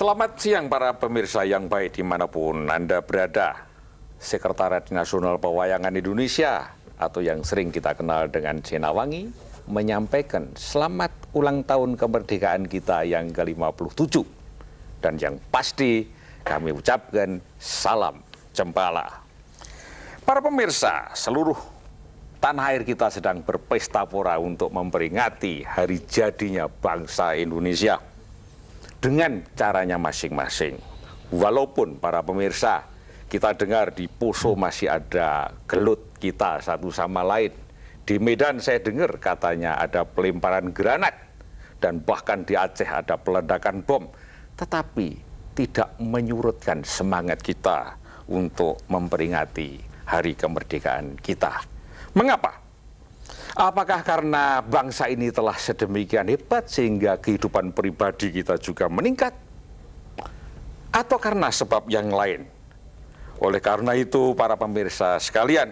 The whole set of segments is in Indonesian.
Selamat siang para pemirsa yang baik dimanapun Anda berada. Sekretariat Nasional Pewayangan Indonesia atau yang sering kita kenal dengan Senawangi menyampaikan selamat ulang tahun kemerdekaan kita yang ke-57. Dan yang pasti kami ucapkan salam cempala. Para pemirsa, seluruh tanah air kita sedang berpesta pora untuk memperingati hari jadinya bangsa Indonesia dengan caranya masing-masing. Walaupun para pemirsa, kita dengar di Poso masih ada gelut kita satu sama lain. Di Medan saya dengar katanya ada pelemparan granat. Dan bahkan di Aceh ada peledakan bom. Tetapi tidak menyurutkan semangat kita untuk memperingati hari kemerdekaan kita. Mengapa? Apakah karena bangsa ini telah sedemikian hebat sehingga kehidupan pribadi kita juga meningkat? Atau karena sebab yang lain? Oleh karena itu para pemirsa sekalian,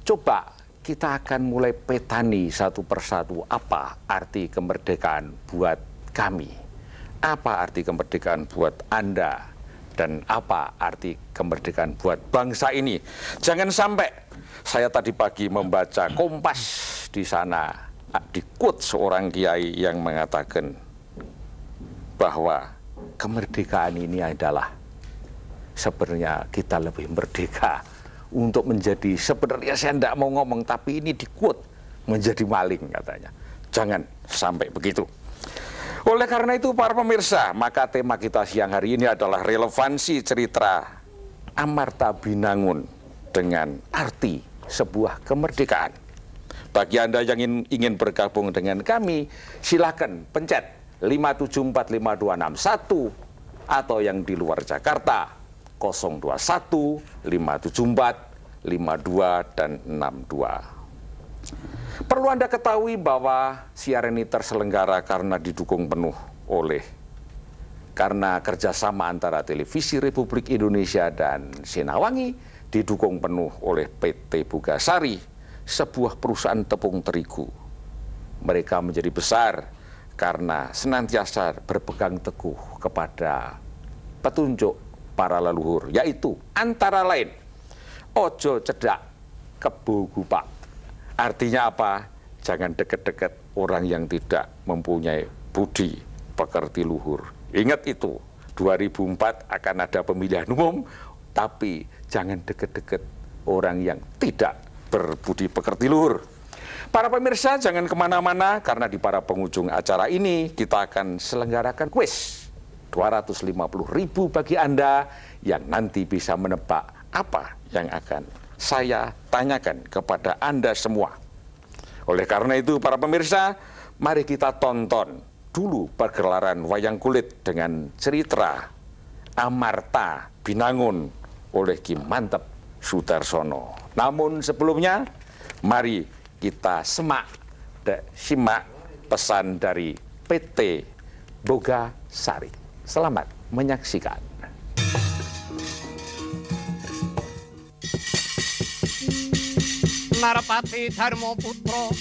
coba kita akan mulai petani satu persatu apa arti kemerdekaan buat kami. Apa arti kemerdekaan buat Anda? Dan apa arti kemerdekaan buat bangsa ini? Jangan sampai saya tadi pagi membaca Kompas di sana, di quote seorang kiai yang mengatakan bahwa kemerdekaan ini adalah sebenarnya kita lebih merdeka untuk menjadi, sebenarnya saya tidak mau ngomong, tapi ini di quote menjadi maling katanya. Jangan sampai begitu. Oleh karena itu para pemirsa, maka tema kita siang hari ini adalah relevansi cerita Amarta Binangun dengan arti sebuah kemerdekaan. Bagi Anda yang ingin bergabung dengan kami, silakan pencet 5745261 atau yang di luar Jakarta 021 574 52 dan 62. Perlu Anda ketahui bahwa siaran ini terselenggara karena didukung penuh karena kerjasama antara Televisi Republik Indonesia dan Senawangi, didukung penuh oleh PT Bugasari, sebuah perusahaan tepung terigu. Mereka menjadi besar karena senantiasa berpegang teguh kepada petunjuk para leluhur, yaitu antara lain ojo cedak kebo gupak. Artinya apa? Jangan deket-deket orang yang tidak mempunyai budi pekerti luhur. Ingat itu, 2004 akan ada pemilihan umum, tapi jangan deket-deket orang yang tidak berbudi pekerti luhur. Para pemirsa jangan kemana-mana karena di para pengunjung acara ini kita akan selenggarakan kuis 250.000 bagi Anda yang nanti bisa menebak apa yang akan saya tanyakan kepada Anda semua. Oleh karena itu para pemirsa, mari kita tonton dulu pergelaran wayang kulit dengan cerita Amarta Binangun oleh Ki Mantep Sudarsono. Namun sebelumnya, mari kita simak pesan dari PT Bogasari. Selamat menyaksikan. Narpati Dharma Putra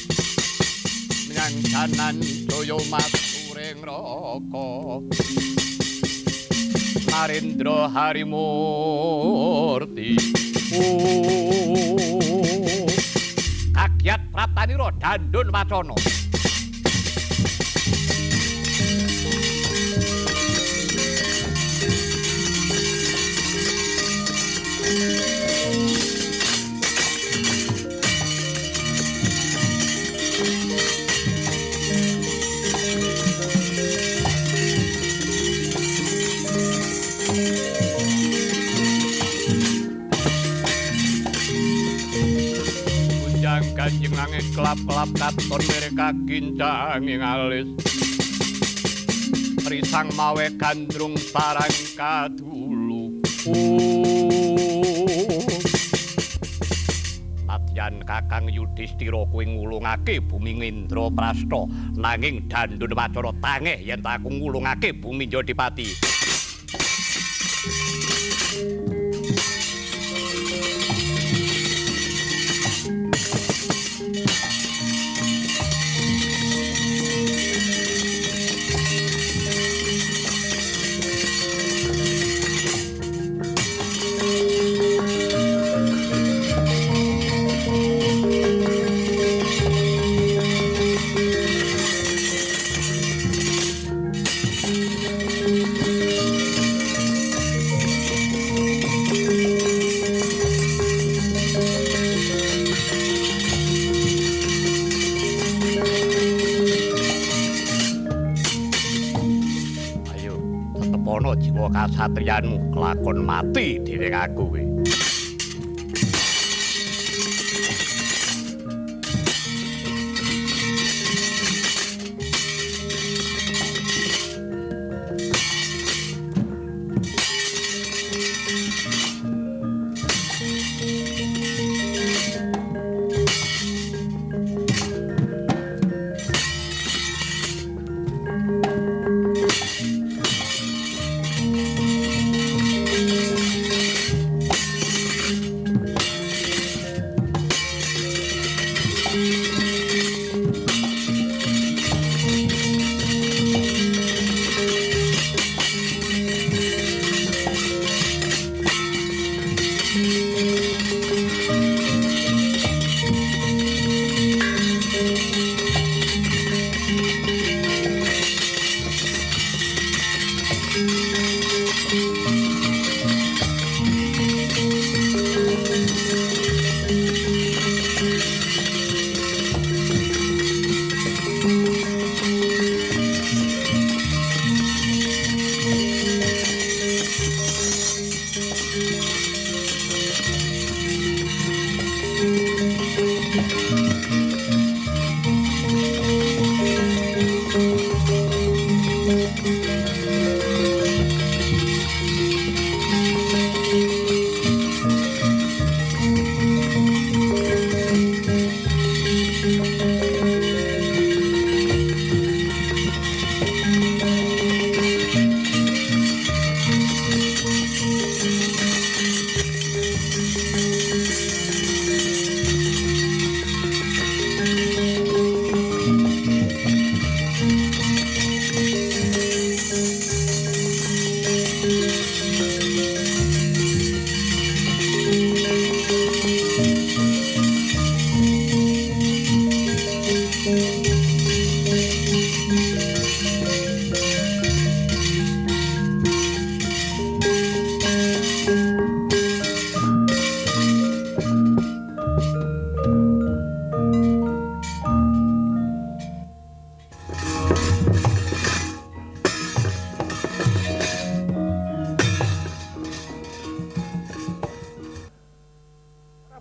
nyangkanan Jaya Maturing Raka Narendra Harimurti kagiat Praptanira Dandun Wacana. Kanjeng langit kelap-kelap katon mereka kincang ing alis risang mawe gandrung sarang kadulu Latyan Kakang Yudhistira kuwi ngulungake bumi Indra Prasta nanging Dandun Wacana tangeh yen aku ngulungake bumi Jodipati. kasatriyanmu kelakon mati dening aku kowe.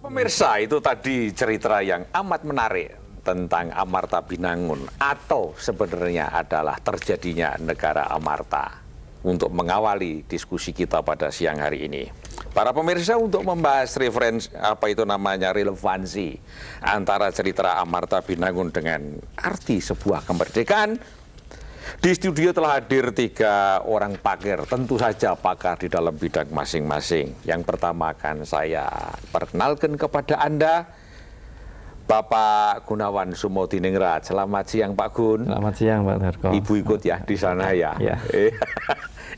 Pemirsa, itu tadi cerita yang amat menarik tentang Amarta Binangun, atau sebenarnya adalah terjadinya negara Amarta. Untuk mengawali diskusi kita pada siang hari ini, para pemirsa, untuk membahas referensi relevansi antara cerita Amarta Binangun dengan arti sebuah kemerdekaan, di studio telah hadir 3 orang pakar, tentu saja pakar di dalam bidang masing-masing. Yang pertama akan saya perkenalkan kepada Anda, Bapak Gunawan Sumodiningrat. Selamat siang Pak Gun. Selamat siang Pak Darko. Ibu ikut ya di sana ya? Ya.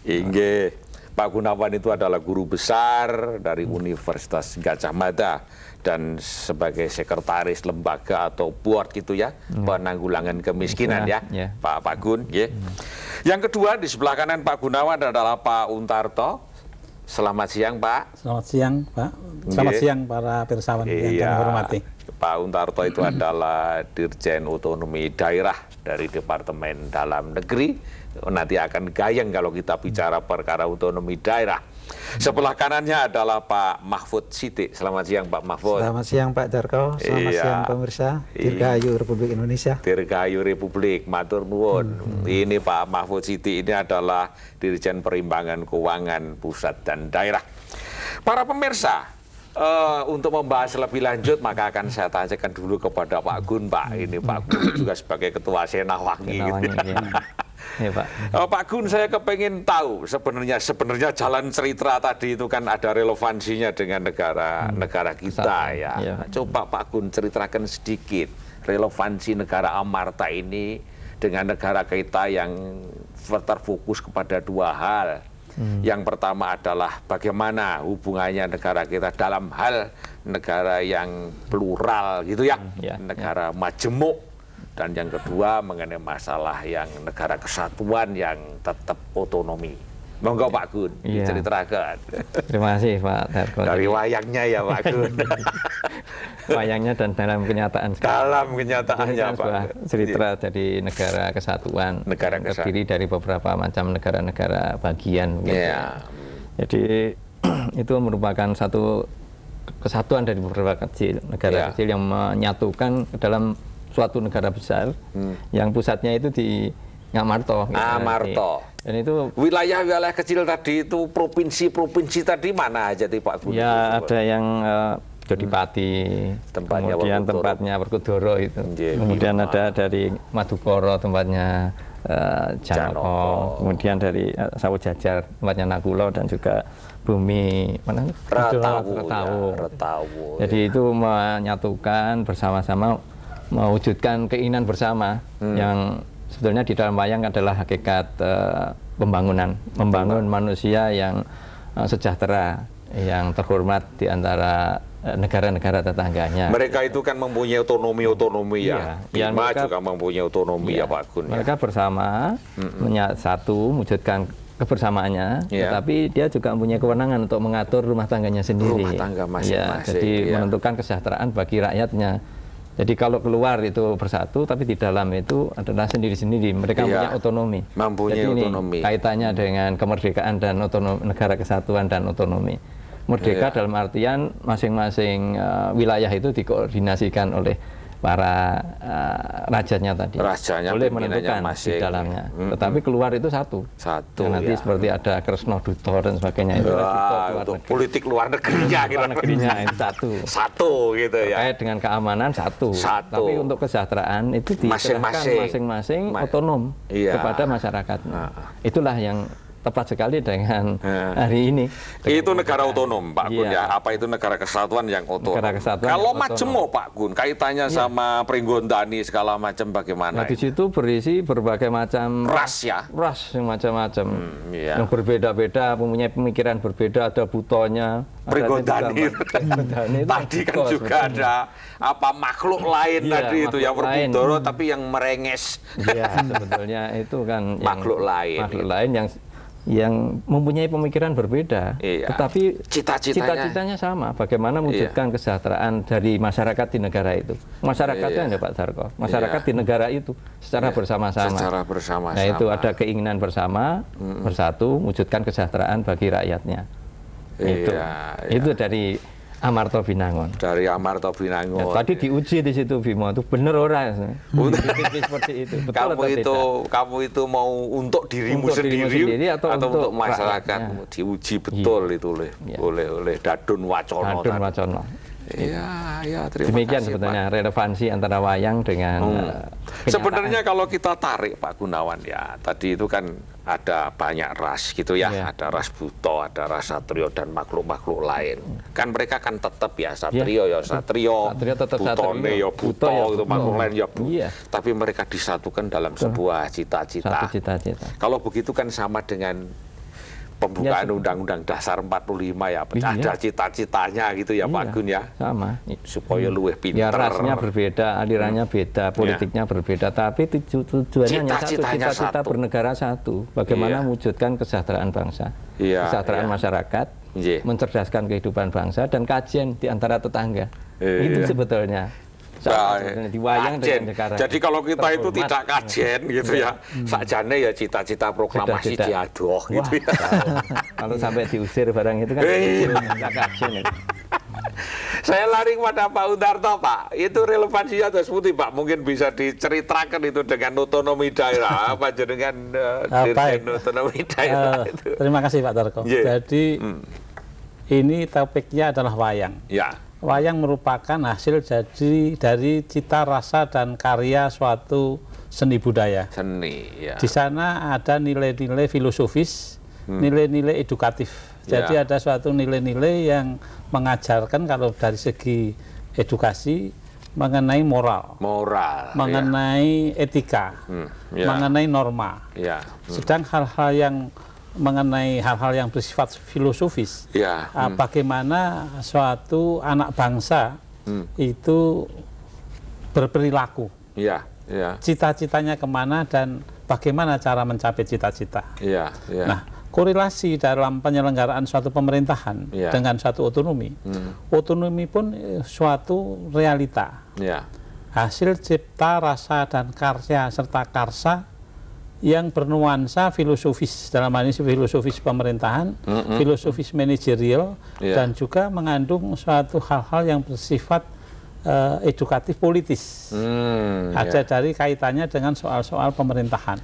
Inge. Pak Gunawan itu adalah guru besar dari Universitas Gajah Mada dan sebagai sekretaris lembaga atau board gitu ya, penanggulangan kemiskinan ya, Pak Gun. Ya. Yang kedua di sebelah kanan Pak Gunawan adalah Pak Untarto. Selamat siang Pak. Selamat siang Pak. Selamat siang para pirsawan yang kami hormati. Pak Untarto itu adalah Dirjen Otonomi Daerah dari Departemen Dalam Negeri. Nanti akan gayeng kalau kita bicara perkara otonomi daerah. Sebelah kanannya adalah Pak Mahfud Siti. Selamat siang Pak Mahfud. Selamat siang Pak Darko. Selamat siang pemirsa. Dirgahayu Republik Indonesia. Dirgahayu Republik, matur nuwun. Ini Pak Mahfud Siti, ini adalah Dirjen Perimbangan Keuangan Pusat dan Daerah. Para pemirsa, untuk membahas lebih lanjut maka akan saya tanyakan dulu kepada Pak Gun, Pak. Ini Pak Gun juga sebagai Ketua Senawangi. Ya, Pak. Pak Gun, saya kepengen tahu sebenarnya jalan cerita tadi itu kan ada relevansinya dengan negara kita ya. Coba Pak Gun ceritakan sedikit relevansi negara Amarta ini dengan negara kita yang terfokus kepada 2 hal. Yang pertama adalah bagaimana hubungannya negara kita dalam hal negara yang plural gitu ya, negara majemuk. Dan yang kedua mengenai masalah yang negara kesatuan yang tetap otonomi. Monggo Pak Gun, Iya. diceritakan. Terima kasih Pak Darko. Dari wayangnya ya Pak Gun. Wayangnya dan dalam kenyataan sekarang. Dalam Ini kenyataannya kan Pak. sebuah cerita dari negara kesatuan, Negara yang terdiri dari beberapa macam negara-negara bagian. Gitu. Iya. Jadi itu merupakan satu kesatuan dari beberapa negara Iya. kecil yang menyatukan ke dalam suatu negara besar, yang pusatnya itu di Ngamarto. gitu. Ngamarto. Dan itu Wilayah-wilayah kecil tadi itu provinsi-provinsi tadi mana aja tuh Pak Gun? ya ada yang Jodipati, Tempatnya kemudian Werkudara. tempatnya Werkudara itu, Nggih, kemudian Bima. ada dari Madukoro tempatnya Janoko. Janoko, kemudian dari Sawo Jajar tempatnya Nakulo dan juga Bumi mana? Retawu. Retawu. Ya, Retawu. Jadi itu menyatukan bersama-sama, mewujudkan keinginan bersama yang sebetulnya di dalam wayang adalah hakikat pembangunan, membangun manusia yang sejahtera, yang terhormat di antara negara-negara tetangganya. Mereka itu kan mempunyai otonomi Iya, ya. yang Bima mereka- juga mempunyai otonomi ya Pak Gun. Ya. Mereka bersama satu mewujudkan kebersamaannya, Iya. tetapi dia juga mempunyai kewenangan untuk mengatur rumah tangganya sendiri. Rumah tangga Ya, masing-masing, jadi iya. menentukan kesejahteraan bagi rakyatnya. Jadi kalau keluar itu bersatu, tapi di dalam itu adalah sendiri-sendiri. Mereka Iya. punya otonomi. Mempunyai Jadi ini otonomi. kaitannya dengan kemerdekaan dan otonomi, negara kesatuan dan otonomi. Merdeka Iya. dalam artian masing-masing wilayah itu dikoordinasikan oleh para rajanya tadi. Rajanya, boleh pimpinannya menentukan di masing. dalamnya. Tetapi keluar itu satu. Satu, Yang nanti ya. seperti ada Kresno Duto dan sebagainya itu. Duto Wah, keluar untuk negeri. politik luar negerinya Luar kira-kira. negerinya itu satu. Satu gitu ya. Terkait dengan keamanan satu. Satu. Tapi untuk kesejahteraan itu diserahkan Masing-masing. masing-masing Ma- otonom Iya. kepada masyarakat. Itulah yang tepat sekali dengan hari ini. Itu negara otonom, Pak Gun Iya. ya. Apa itu negara kesatuan yang otonom? Negara kesatuan Kalau yang Majemo, Pak Gun, kaitannya sama Pringgondani segala macam bagaimana? Nah, di situ berisi berbagai macam Ras ya. ras yang macam-macam, iya. yang berbeda-beda, mempunyai pemikiran berbeda, ada butonya, Pringgondani. Pringgondani itu Tadi kan buto juga ada apa makhluk lain Iya, tadi itu yang makhluk lain. Werkudara tapi yang merenges. Iya, sebetulnya itu kan Makhluk lain. makhluk lain yang mempunyai pemikiran berbeda, Iya. tetapi Cita-citanya. cita-citanya sama. Bagaimana mewujudkan kesejahteraan dari masyarakat di negara itu, masyarakatnya Iya. ya Pak Darko, masyarakat Iya. di negara itu secara bersama-sama. Secara bersama-sama. Nah itu ada keinginan bersama, bersatu, mewujudkan kesejahteraan bagi rakyatnya. Iya, Itu dari Amarto Binangun. dari Amarto Binangun. Ya, tadi diuji di situ Bimo itu bener ora titik seperti itu. Betul kamu atau itu tidak? kamu itu mau untuk dirimu Untuk dirimu sendiri atau untuk untuk masyarakat rakyatnya? diuji betul itu Iya. oleh Dadun Wacono. Adun tadi. Wacono. Iya, iya, terima Demikian kasih, sebetulnya Pak. relevansi antara wayang dengan kenyataan. Sebenarnya kalau kita tarik Pak Gunawan ya, tadi itu kan ada banyak ras gitu ya, Iya. ada ras Buto, ada ras Satrio dan makhluk-makhluk lain. Kan mereka kan tetap ya Satrio ya Satrio, Satrio tetap Butone Satrio, ya Buto Buto, ya itu Buto. makhluk lain ya Buto. Iya. Tapi mereka disatukan dalam sebuah cita-cita. Satu cita-cita. Kalau begitu kan sama dengan pembukaan Ya, Undang-Undang Dasar 45 ya, Iya. ada cita-citanya gitu ya Pak Iya, Gun ya, sama. supaya luwih Ya pinter. rasnya berbeda, alirannya beda, politiknya berbeda, tapi tujuannya hanya satu, Cita-citanya cita-cita satu. bernegara satu. Bagaimana Iya. mewujudkan kesejahteraan bangsa, Iya, kesejahteraan iya. masyarakat, Iya. mencerdaskan kehidupan bangsa dan kajian di antara tetangga. Iya. Itu sebetulnya. Nah, Sebetulnya di wayang kajen. dengan negara. Jadi kalau kita itu Terhormat. tidak kajen gitu ya, sakjane ya cita-cita proklamasi Cita-cita. diadoh Wah, gitu ya. kalau sampai diusir barang itu kan Iya. tidak kajian. Saya lari pada Pak Untarto Pak, itu relevansinya terus putih Pak, mungkin bisa diceritakan itu dengan otonomi daerah apa dengan baik. dirjen otonomi daerah itu. Terima kasih Pak Darko. Iya. Jadi ini topiknya adalah wayang. Ya, Wayang merupakan hasil dari cita rasa dan karya suatu seni budaya. seni ya. Di sana ada nilai-nilai filosofis, nilai-nilai edukatif. Jadi Ya. ada suatu nilai-nilai yang mengajarkan kalau dari segi edukasi mengenai moral, Moral. mengenai etika, ya. mengenai norma. Ya. Sedang hal-hal yang mengenai hal-hal yang bersifat filosofis, Ya. bagaimana suatu anak bangsa itu berperilaku, Ya. Ya. cita-citanya kemana dan bagaimana cara mencapai cita-cita. Ya. Ya. Nah, korelasi dalam penyelenggaraan suatu pemerintahan dengan suatu otonomi. Otonomi pun suatu realita. Hasil cipta, rasa, dan karya serta karsa yang bernuansa filosofis, dalam hal ini filosofis pemerintahan, filosofis manajerial, dan juga mengandung suatu hal-hal yang bersifat edukatif politis. Ada dari kaitannya dengan soal-soal pemerintahan.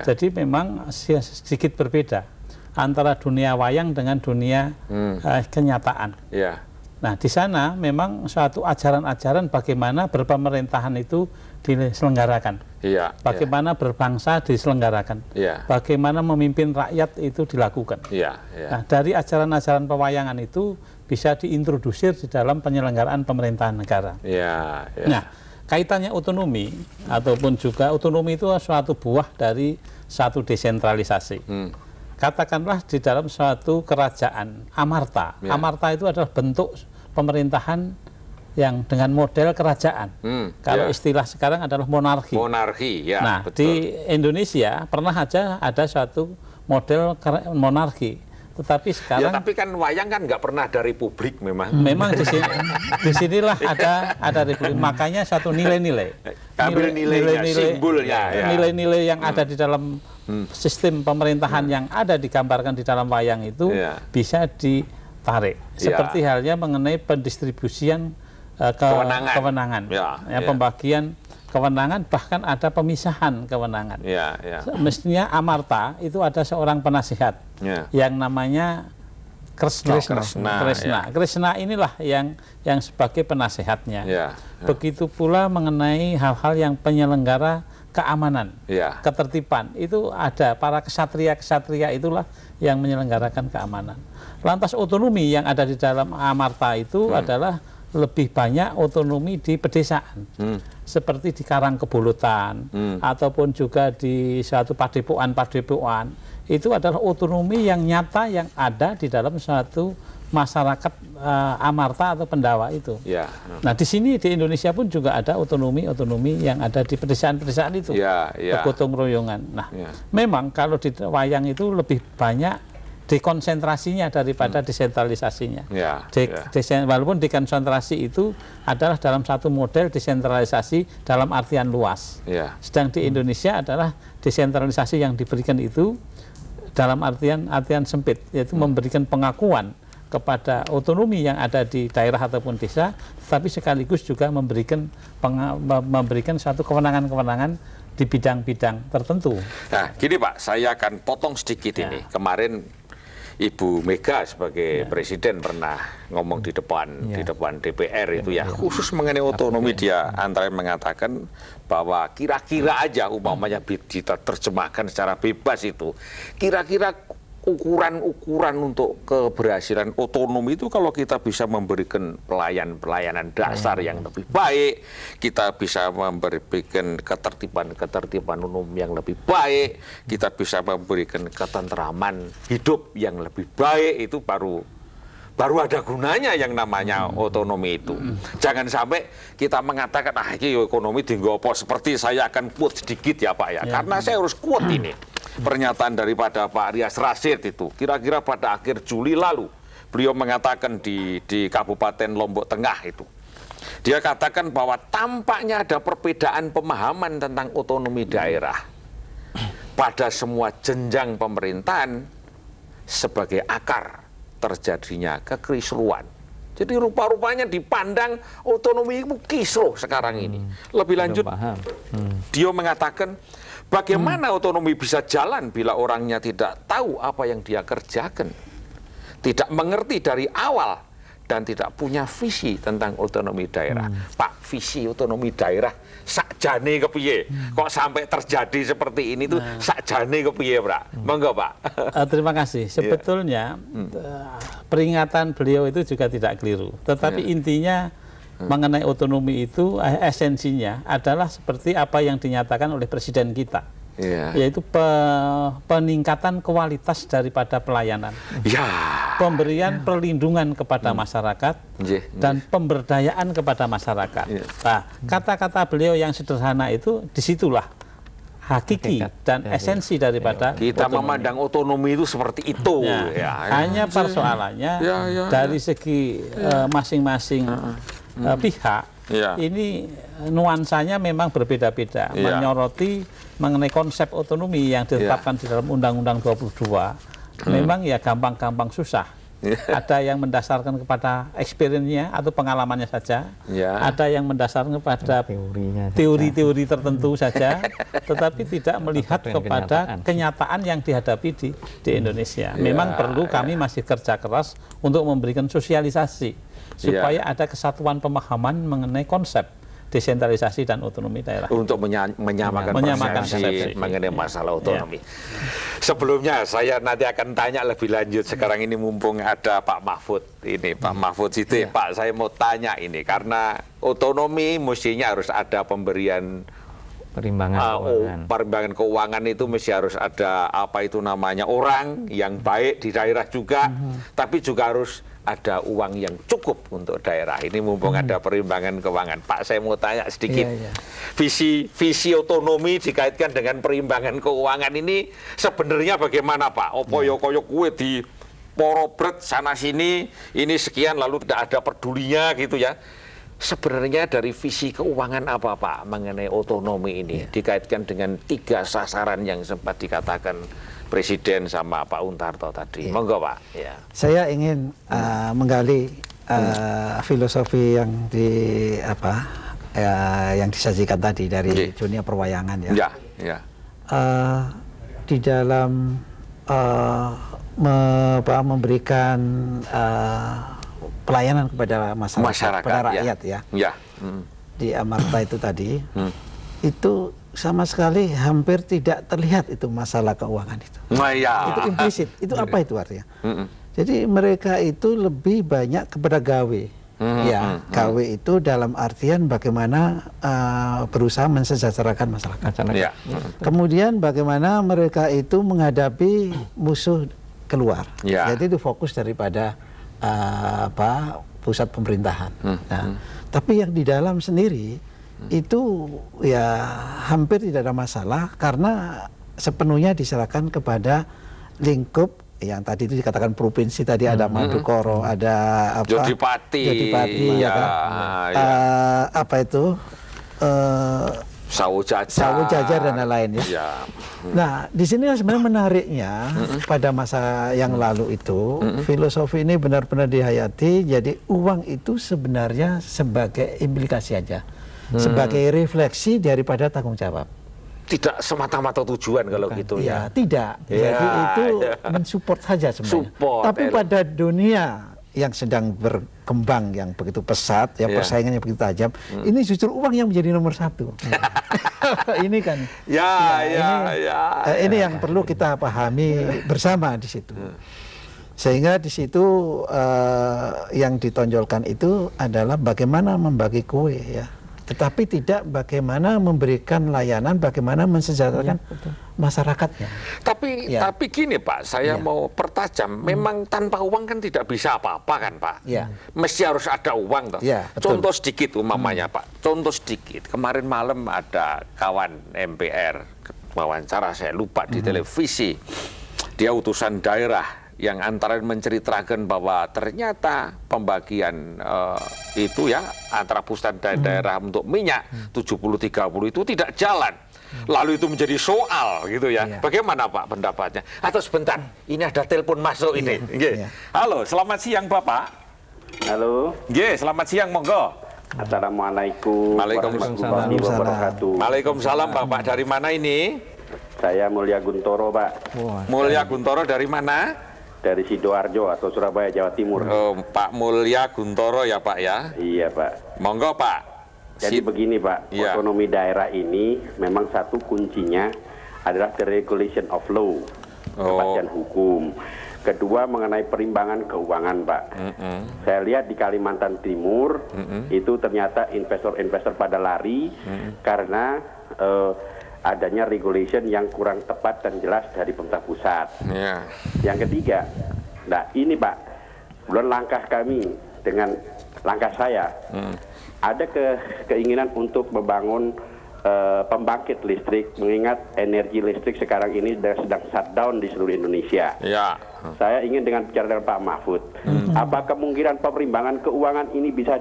Jadi memang sedikit berbeda antara dunia wayang dengan dunia kenyataan. Nah, di sana memang suatu ajaran-ajaran bagaimana berpemerintahan itu diselenggarakan, bagaimana berbangsa diselenggarakan, bagaimana memimpin rakyat itu dilakukan. Nah, dari ajaran-ajaran pewayangan itu bisa diintrodusir di dalam penyelenggaraan pemerintahan negara. Nah, kaitannya otonomi ataupun juga otonomi itu suatu buah dari satu desentralisasi. Katakanlah di dalam suatu kerajaan amarta. Amarta itu adalah bentuk pemerintahan yang dengan model kerajaan. Kalau istilah sekarang adalah monarki. Nah, betul. Di Indonesia pernah aja ada suatu model monarki. Tetapi sekarang tapi kan wayang kan nggak pernah ada republik memang. Memang di sinilah ada republik. Makanya suatu nilai-nilai. Nilai-nilai yang ada di dalam sistem pemerintahan yang ada digambarkan di dalam wayang itu bisa ditarik. Seperti halnya mengenai pendistribusian kewenangan. Pembagian kewenangan, bahkan ada pemisahan kewenangan. Mestinya amarta itu ada seorang penasihat yang namanya Kresna. Kresna inilah yang sebagai penasehatnya. Begitu pula mengenai hal-hal yang penyelenggara keamanan, ketertiban, itu ada para kesatria itulah yang menyelenggarakan keamanan. Lantas otonomi yang ada di dalam amarta itu adalah lebih banyak otonomi di pedesaan, seperti di Karangkebolotan, ataupun juga di suatu padepokan. Itu adalah otonomi yang nyata yang ada di dalam suatu masyarakat amarta atau pendawa itu. Nah, di sini di Indonesia pun juga ada otonomi yang ada di pedesaan-pedesaan itu, bergotong royongan. Nah, memang kalau di wayang itu lebih banyak dekonsentrasinya daripada desentralisasinya. Walaupun dekonsentrasi itu adalah dalam satu model desentralisasi dalam artian luas. Sedang di Indonesia adalah desentralisasi yang diberikan itu dalam artian sempit, yaitu memberikan pengakuan kepada otonomi yang ada di daerah ataupun desa, tetapi sekaligus juga memberikan satu kewenangan-kewenangan di bidang-bidang tertentu. Nah, gini Pak, saya akan potong sedikit ini. Kemarin Ibu Mega sebagai presiden pernah ngomong di depan DPR itu khusus mengenai otonomi. Dia antara mengatakan bahwa kira-kira aja umpamanya diterjemahkan secara bebas itu, kira-kira ukuran untuk keberhasilan otonomi itu kalau kita bisa memberikan pelayanan dasar yang lebih baik, kita bisa memberikan ketertiban umum yang lebih baik, kita bisa memberikan ketentraman hidup yang lebih baik, itu baru ada gunanya yang namanya otonomi itu. Jangan sampai kita mengatakan ini ekonomi tinggal seperti saya akan quote sedikit ya Pak ya, karena saya harus quote ini. Pernyataan daripada Pak Rias Rasyid itu, kira-kira pada akhir Juli lalu, beliau mengatakan di Kabupaten Lombok Tengah itu, dia katakan bahwa tampaknya ada perbedaan pemahaman tentang otonomi daerah pada semua jenjang pemerintahan sebagai akar terjadinya kekisruhan. Jadi rupa-rupanya dipandang otonomi itu kisruh sekarang ini. Lebih lanjut, dia mengatakan bagaimana otonomi bisa jalan bila orangnya tidak tahu apa yang dia kerjakan, tidak mengerti dari awal, dan tidak punya visi tentang otonomi daerah. Pak, visi otonomi daerah sakjane kepiye? Kok sampai terjadi seperti ini tuh sakjane kepiye, Pak? Monggo, Pak. Terima kasih. Sebetulnya peringatan beliau itu juga tidak keliru. Tetapi intinya mengenai otonomi itu esensinya adalah seperti apa yang dinyatakan oleh Presiden kita. Yaitu peningkatan kualitas daripada pelayanan, pemberian perlindungan kepada masyarakat, dan pemberdayaan kepada masyarakat. Nah, kata-kata beliau yang sederhana itu disitulah hakiki dan esensi daripada kita otonomi. memandang otonomi itu seperti itu. Hanya persoalannya dari segi masing-masing pihak ini nuansanya memang berbeda-beda, menyoroti mengenai konsep otonomi yang ditetapkan di dalam Undang-Undang 22. Memang ya gampang-gampang susah. Ada yang mendasarkan kepada experience-nya atau pengalamannya saja, ada yang mendasarkan kepada teori-teori tertentu saja, tetapi tidak melihat kepada kenyataan yang dihadapi di Indonesia. Memang perlu kami masih kerja keras untuk memberikan sosialisasi supaya ada kesatuan pemahaman mengenai konsep desentralisasi dan otonomi daerah. Untuk menyamakan persepsi mengenai masalah otonomi. Sebelumnya saya nanti akan tanya lebih lanjut. Sekarang ini mumpung ada Pak Mahfud ini, Pak Mahfud Siddiq. Pak, saya mau tanya ini karena otonomi mestinya harus ada pemberian perimbangan keuangan itu mesti harus ada apa itu namanya orang yang baik di daerah juga, tapi juga harus ada uang yang cukup untuk daerah. Ini mumpung ada perimbangan keuangan. Pak, saya mau tanya sedikit. Visi otonomi dikaitkan dengan perimbangan keuangan ini sebenarnya bagaimana, Pak? Opo yo koyo kue di porobret sana sini, ini sekian lalu tidak ada pedulinya gitu ya. Sebenarnya dari visi keuangan apa, Pak, mengenai otonomi ini dikaitkan dengan 3 sasaran yang sempat dikatakan Presiden sama Pak Untarto tadi. Monggo, Pak. Saya ingin menggali filosofi yang yang disajikan tadi dari dunia perwayangan di dalam memberikan pelayanan kepada masyarakat kepada rakyat di Amarta itu tadi itu sama sekali hampir tidak terlihat itu masalah keuangan itu. Itu implisit. Itu apa itu artinya? Jadi mereka itu lebih banyak kepada gawe. Gawe itu dalam artian bagaimana berusaha mensejahterakan masyarakat. Kemudian bagaimana mereka itu menghadapi musuh keluar. Jadi itu fokus daripada pusat pemerintahan. Tapi yang di dalam sendiri itu ya hampir tidak ada masalah karena sepenuhnya diserahkan kepada lingkup yang tadi itu dikatakan provinsi tadi ada Madukoro, ada Jodipati Sawo Jajar dan lain-lain Nah, di sini sebenarnya menariknya pada masa yang lalu itu filosofi ini benar-benar dihayati. Jadi uang itu sebenarnya sebagai implikasi aja. Sebagai refleksi daripada tanggung jawab. Tidak semata-mata tujuan kalau gitu tidak. Jadi itu mensupport saja sebenarnya. Tapi pada dunia yang sedang berkembang yang begitu pesat, persaingannya begitu tajam, ini justru uang yang menjadi nomor 1. Ini kan. Ini yang perlu kita pahami bersama di situ. Sehingga di situ yang ditonjolkan itu adalah bagaimana membagi kue tetapi tidak bagaimana memberikan layanan, bagaimana mensejahterakan masyarakatnya. Tapi gini, Pak, saya mau pertajam. Memang tanpa uang kan tidak bisa apa-apa kan, Pak? Mesti harus ada uang toh. Contoh sedikit umpamanya, Pak. Contoh sedikit. Kemarin malam ada kawan MPR wawancara, saya lupa di televisi. Dia utusan daerah yang antara menceritakan bahwa ternyata pembagian itu antara pusat dan daerah untuk minyak 70-30 itu tidak jalan. Lalu itu menjadi soal gitu Bagaimana, Pak, pendapatnya? Atau sebentar, ini ada telepon masuk ini. Halo, selamat siang, Bapak. Halo. Selamat siang, monggo. Assalamualaikum warahmatullahi wabarakatuh. Waalaikumsalam, Bapak. Dari mana ini? Saya Mulya Guntoro, Pak. Mulya Guntoro dari mana? Dari Sidoarjo atau Surabaya, Jawa Timur. Pak Mulya Guntoro ya, Pak ya? Iya, Pak. Monggo, Pak. Jadi begini, Pak, otonomi daerah ini memang satu kuncinya adalah the regulation of law, kepastian hukum. Kedua mengenai perimbangan keuangan, Pak. Saya lihat di Kalimantan Timur itu ternyata investor-investor pada lari karena adanya regulation yang kurang tepat dan jelas dari pemerintah pusat. Yang ketiga, ini Pak, belum langkah kami dengan langkah saya, ada keinginan untuk membangun pembangkit listrik, mengingat energi listrik sekarang ini sedang shutdown di seluruh Indonesia. Ya. Saya ingin bicara dengan Pak Mahfud, apa kemungkinan perimbangan keuangan ini bisa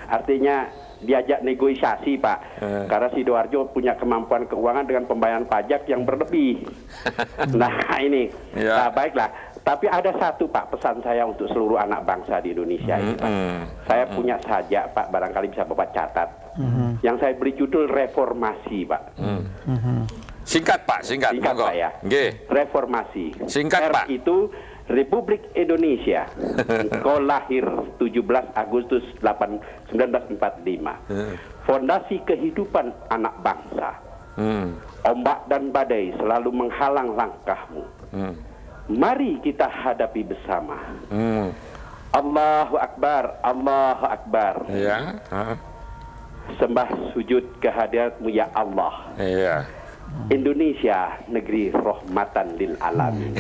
artinya diajak negosiasi, Pak, karena Sidoarjo punya kemampuan keuangan dengan pembayaran pajak yang berlebih. Nah ini, nah, baiklah. Tapi ada satu, Pak, pesan saya untuk seluruh anak bangsa di Indonesia ini, Pak. Saya punya sajak, Pak, barangkali bisa Bapak catat. Yang saya beri judul reformasi, Pak. Singkat, Pak, singkat. Singkat, Pak, ya. Reformasi. Singkat, Pak. Itu Republik Indonesia. Engkau lahir 17 Agustus 1945. Fondasi kehidupan anak bangsa. Ombak dan badai selalu menghalang langkahmu. Mari kita hadapi bersama. Allahu Akbar, Allahu Akbar. Ya. Sembah sujud kehadiratmu ya Allah. Iya. Indonesia negeri rahmatan lil alamin.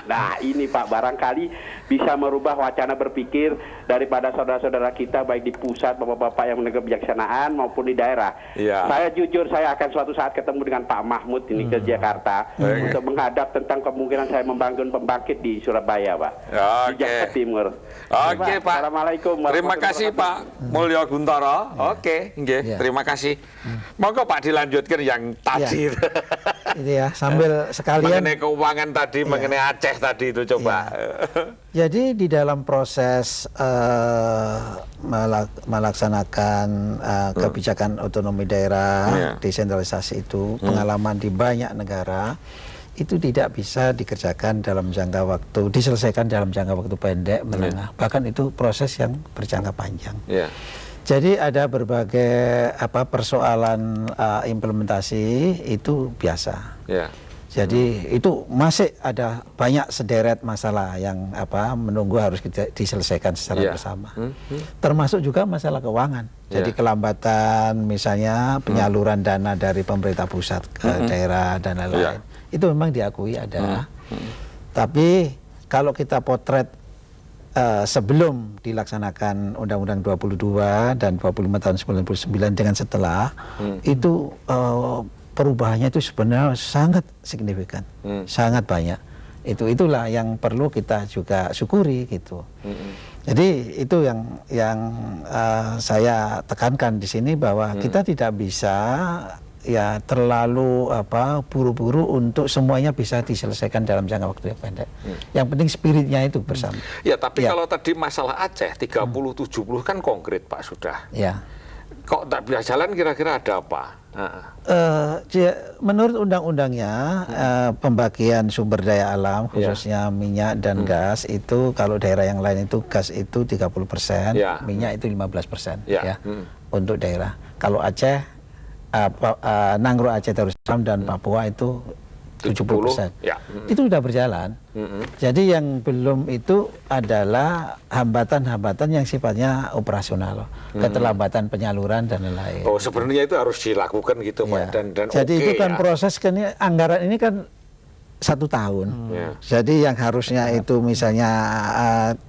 Nah ini Pak, barangkali bisa merubah wacana berpikir daripada saudara-saudara kita baik di pusat, bapak-bapak yang menegak kebijaksanaan maupun di daerah. Saya jujur, saya akan suatu saat ketemu dengan Pak Mahfud ini ke Jakarta untuk menghadap tentang kemungkinan saya membangun pembangkit di Surabaya, Pak. Di Jawa Timur. Oke, Pak. Assalamualaikum. Terima kasih Pak Mulyo Guntoro. Oke, nggih. Terima kasih. Monggo Pak dilanjutkan yang tadi. Itu ya, sambil sekalian mengenai keuangan tadi, mengenai Aceh tadi itu coba. Jadi di dalam proses melaksanakan kebijakan otonomi daerah, desentralisasi itu, pengalaman di banyak negara itu tidak bisa dikerjakan dalam jangka waktu, diselesaikan dalam jangka waktu pendek, menengah, bahkan itu proses yang berjangka panjang. Jadi ada berbagai persoalan implementasi itu biasa. Jadi itu masih ada banyak sederet masalah yang menunggu harus kita diselesaikan secara bersama. Termasuk juga masalah keuangan. Jadi kelambatan misalnya penyaluran dana dari pemerintah pusat ke daerah dan lain-lain. Itu memang diakui ada. Tapi kalau kita potret sebelum dilaksanakan Undang-Undang 22 dan 25 tahun 99 dengan setelah itu perubahannya itu sebenarnya sangat signifikan, sangat banyak. Itulah yang perlu kita juga syukuri gitu. Jadi itu yang saya tekankan di sini bahwa kita tidak bisa ya terlalu buru-buru untuk semuanya bisa diselesaikan dalam jangka waktu yang pendek. Yang penting spiritnya itu bersama. Ya, tapi kalau tadi masalah Aceh 30-70 kan konkret Pak sudah. Kok tak bisa jalan kira-kira ada apa? Menurut undang-undangnya pembagian sumber daya alam khususnya minyak dan gas itu kalau daerah yang lain itu gas itu 30%, minyak itu 15% ya untuk daerah. Kalau Aceh Nangro Aceh Darussalam dan Papua itu 70%. Itu sudah berjalan. Jadi yang belum itu adalah hambatan-hambatan yang sifatnya operasional, keterlambatan penyaluran dan lain-lain. Oh, sebenarnya itu harus dilakukan gitu, Pak. Dan jadi itu kan proses anggaran ini kan 1 tahun. Jadi yang harusnya itu misalnya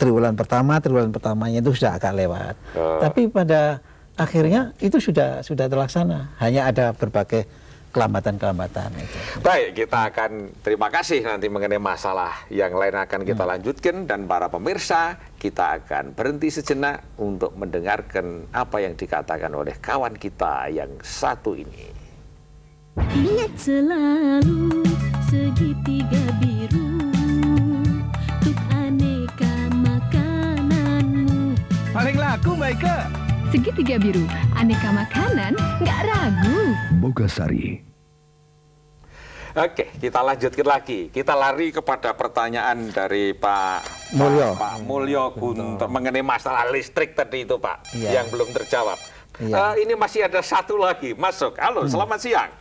triwulan pertamanya itu sudah agak lewat. Tapi pada akhirnya itu sudah terlaksana. Hanya ada berbagai kelambatan-kelambatan itu. Baik, kita akan terima kasih nanti mengenai masalah yang lain akan kita lanjutkan, dan para pemirsa kita akan berhenti sejenak untuk mendengarkan apa yang dikatakan oleh kawan kita yang satu ini. Ingat selalu segitiga biru untuk aneka makananmu. Paling laku Maike. Segitiga biru, aneka makanan, nggak ragu. Bogasari. Oke, kita lanjutkan lagi. Kita lari kepada pertanyaan dari Pak Mulyo Guntoro mengenai masalah listrik tadi itu, Pak, yang belum terjawab. Ini masih ada satu lagi masuk. Halo, selamat siang.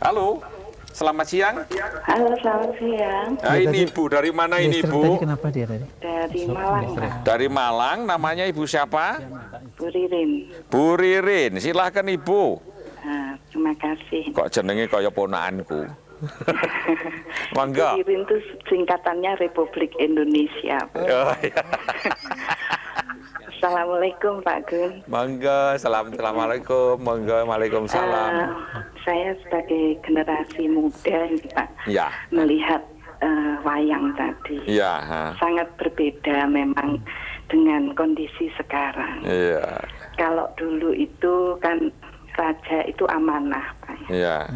Halo, selamat siang. Halo, selamat siang. Ini Ibu, dari mana ini Ibu? Kenapa dia tadi? Dari Malang, Pak. Dari Malang, namanya Ibu siapa? Bu Ririn. Bu Ririn, silahkan Ibu. Nah, terima kasih. Kok jenenge kaya ponakanku? Mangga. Bu Ririn itu singkatannya Republik Indonesia. Assalamualaikum Pak Gun. Monggo, assalamualaikum, monggo, waalaikumsalam. Saya sebagai generasi muda ini Pak, ya, melihat wayang tadi, ya, sangat berbeda memang dengan kondisi sekarang. Ya. Kalau dulu itu kan raja itu amanah Pak. Ya.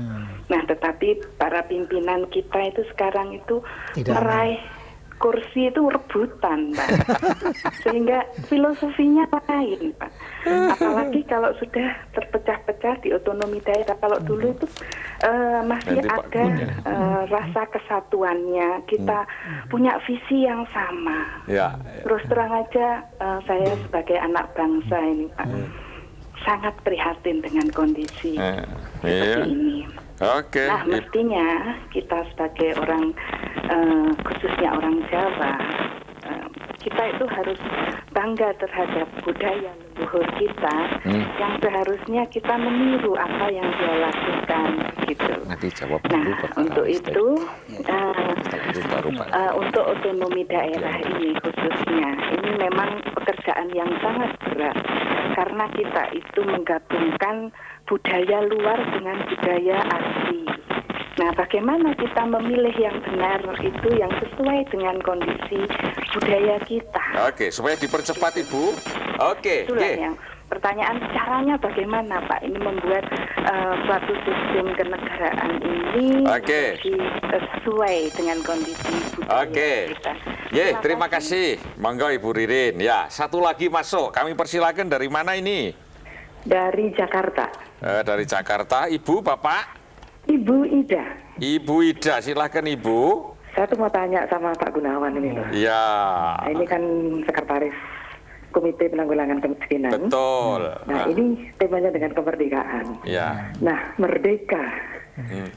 Nah, tetapi para pimpinan kita itu sekarang itu meraih kursi itu rebutan, Pak. Sehingga filosofinya lain, Pak. Apalagi kalau sudah terpecah-pecah di otonomi daerah. Kalau dulu itu masih ada rasa kesatuannya. Kita punya visi yang sama. Ya. Terus terang aja, saya sebagai anak bangsa ini, Pak, sangat prihatin dengan kondisi seperti ini. Oke. Nah, mestinya kita sebagai orang, khususnya orang Jawa, kita itu harus bangga terhadap budaya leluhur kita, yang seharusnya kita meniru apa yang dia lakukan, gitu. Nah, untuk itu, untuk otonomi daerah ini khususnya, ini memang pekerjaan yang sangat berat, karena kita itu menggabungkan budaya luar dengan budaya asli. Nah, bagaimana kita memilih yang benar itu yang sesuai dengan kondisi budaya kita. Oke, supaya dipercepat Ibu. Oke. Itulah yang pertanyaan, caranya bagaimana Pak ini membuat suatu sistem kenegaraan ini sesuai dengan kondisi budaya kita. Terima kasih. Monggo Ibu Ririn. Ya, satu lagi masuk. Kami persilakan, dari mana ini? Dari Jakarta. Dari Jakarta. Ibu, Bapak? Ibu Ida. Ibu Ida, silahkan Ibu. Saya tuh mau tanya sama Pak Gunawan ini loh. Iya. Nah, ini kan sekretaris Komite Penanggulangan Kemiskinan. Betul. Nah, ini temanya dengan kemerdekaan. Ya. Nah, merdeka